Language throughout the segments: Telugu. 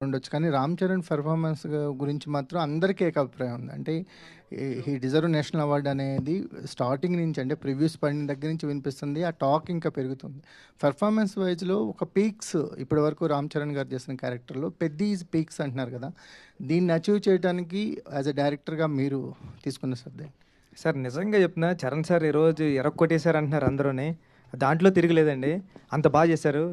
ఉండొచ్చు. కానీ 'రామ్ చరణ్' పెర్ఫార్మన్స్ గురించి మాత్రం అందరికీ ఏకాభిప్రాయం ఉంది. అంటే హీ డిజర్వ్ నేషనల్ అవార్డ్ అనేది స్టార్టింగ్ నుంచి అంటే ప్రివ్యూస్ పడిన దగ్గర నుంచి వినిపిస్తుంది. ఆ టాక్ ఇంకా పెరుగుతుంది. పెర్ఫార్మెన్స్ వైజ్‌లో ఒక పీక్స్ ఇప్పటివరకు 'రామ్ చరణ్' గారు చేసిన క్యారెక్టర్‌లో 'పెద్ది ఈజ్ పీక్స్' అంటున్నారు కదా! దీన్ని అచీవ్ చేయడానికి యాస్ ఎ డైరెక్టర్‌గా మీరు తీసుకున్న శ్రద్ధ సార్ నిజంగా చెప్తున్నా, చరణ్ సార్ ఈరోజు ఎరక్కొట్టేశారు అంటున్నారు అందరూని. దాంట్లో తిరగలేదండి. అంత బాగా చేశారు.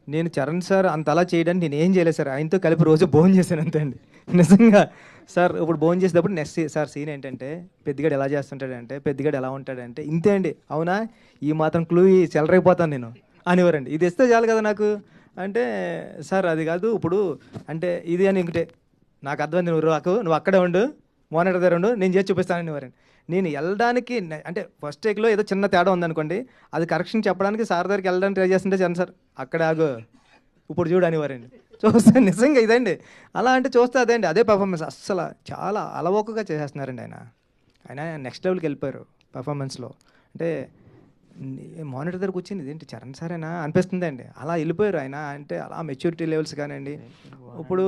నేను చరణ్ సార్ అంత అలా చేయడానికి నేను ఏం చేయలేదు సార్. ఆయనతో కలిపి రోజు భోజనం చేశాను అంతే అండి. నిజంగా సార్ ఇప్పుడు భోజనం చేసేటప్పుడు నెక్స్ట్ సార్ సీన్ ఏంటంటే, పెద్దిగాడు ఎలా చేస్తుంటాడంటే, పెద్దిగాడు ఎలా ఉంటాడంటే, ఇంతే అండి. అవునా ఈ మాత్రం క్లూ చెలరైపోతాను నేను అనేవారండి. ఇది ఇస్తే చాలు కదా నాకు అంటే, సార్ అది కాదు ఇప్పుడు అంటే ఇది అని ఇంకటే నాకు అర్థమైంది, నువ్వు అక్కడే ఉండు, మోనిటర్ దగ్గర ఉండు, నేను చేసి చూపిస్తాను అనేవారండి. నేను వెళ్ళడానికి అంటే ఫస్ట్ టేక్లో ఏదో చిన్న తేడా ఉందనుకోండి, అది కరెక్షన్ చెప్పడానికి సార్ దగ్గరికి వెళ్ళడానికి ట్రై చేస్తుంటే చరణ్ సార్ అక్కడే ఆగు, ఇప్పుడు చూడు అనేవారండి. చూస్తే నిజంగా ఇదండి. అలా అంటే చూస్తే అదే అండి, అదే పర్ఫార్మెన్స్. అస్సలు చాలా అలవోకగా చేసేస్తున్నారండి ఆయన. ఆయన నెక్స్ట్ లెవెల్కి వెళ్ళిపోయారు పర్ఫార్మెన్స్లో. అంటే మానిటర్ దగ్గరకు వచ్చింది ఇదేంటి చరణ్ సారేనా అనిపిస్తుంది అండి. అలా వెళ్ళిపోయారు ఆయన. అంటే అలా మెచ్యూరిటీ లెవెల్స్ కానివ్వండి. ఇప్పుడు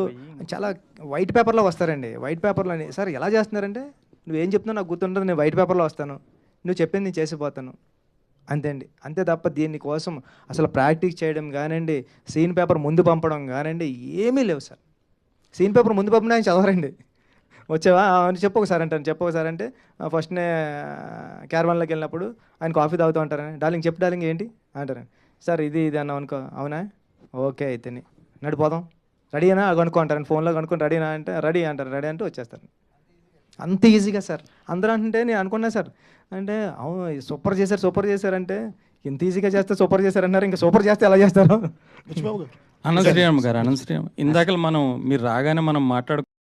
చాలా వైట్ పేపర్లో వస్తారండి. వైట్ పేపర్లో సార్ ఎలా చేస్తున్నారంటే, నువ్వేం చెప్తున్నావు నాకు గుర్తుండదు, నేను వైట్ పేపర్లో వస్తాను, నువ్వు చెప్పింది నేను చేసిపోతాను అంతే అండి. అంతే తప్ప దీనికోసం అసలు ప్రాక్టీస్ చేయడం కానివ్వండి, సీన్ పేపర్ ముందు పంపడం కానివ్వండి ఏమీ లేవు సార్. సీన్ పేపర్ ముందు పంపిన ఆయన చదవరండి. వచ్చావా అని చెప్పు ఒకసారి అంటాను, చెప్పు ఒకసారి అంటే ఫస్ట్నే క్యారవాన్లోకి వెళ్ళినప్పుడు ఆయన కాఫీ తాగుతూ ఉంటారని, డార్లింగ్ చెప్పు డార్లింగ్ ఏంటి అంటారండి. సార్ ఇది ఇది అన్నాం అనుకో, అవునా ఓకే అయితేని నడిపోదాం, రెడీ అయినా కనుక్కో అంటారండి. ఫోన్లో కనుక్కొని రెడీనా అంటే రెడీ అంటారు, రెడీ అంటే వచ్చేస్తారు. అంత ఈజీగా సార్. అందరూ అంటే నేను అనుకున్నా సార్ అంటే అవును సూపర్ చేశారు సూపర్ చేశారంటే, ఇంత ఈజీగా చేస్తే సూపర్ చేశారన్నారు, ఇంకా సూపర్ చేస్తే ఎలా చేస్తారు? అనంత శ్రీరామ్ గారు, అనంత శ్రీరామ్ ఇందాక మీరు రాగానే మనం మాట్లాడు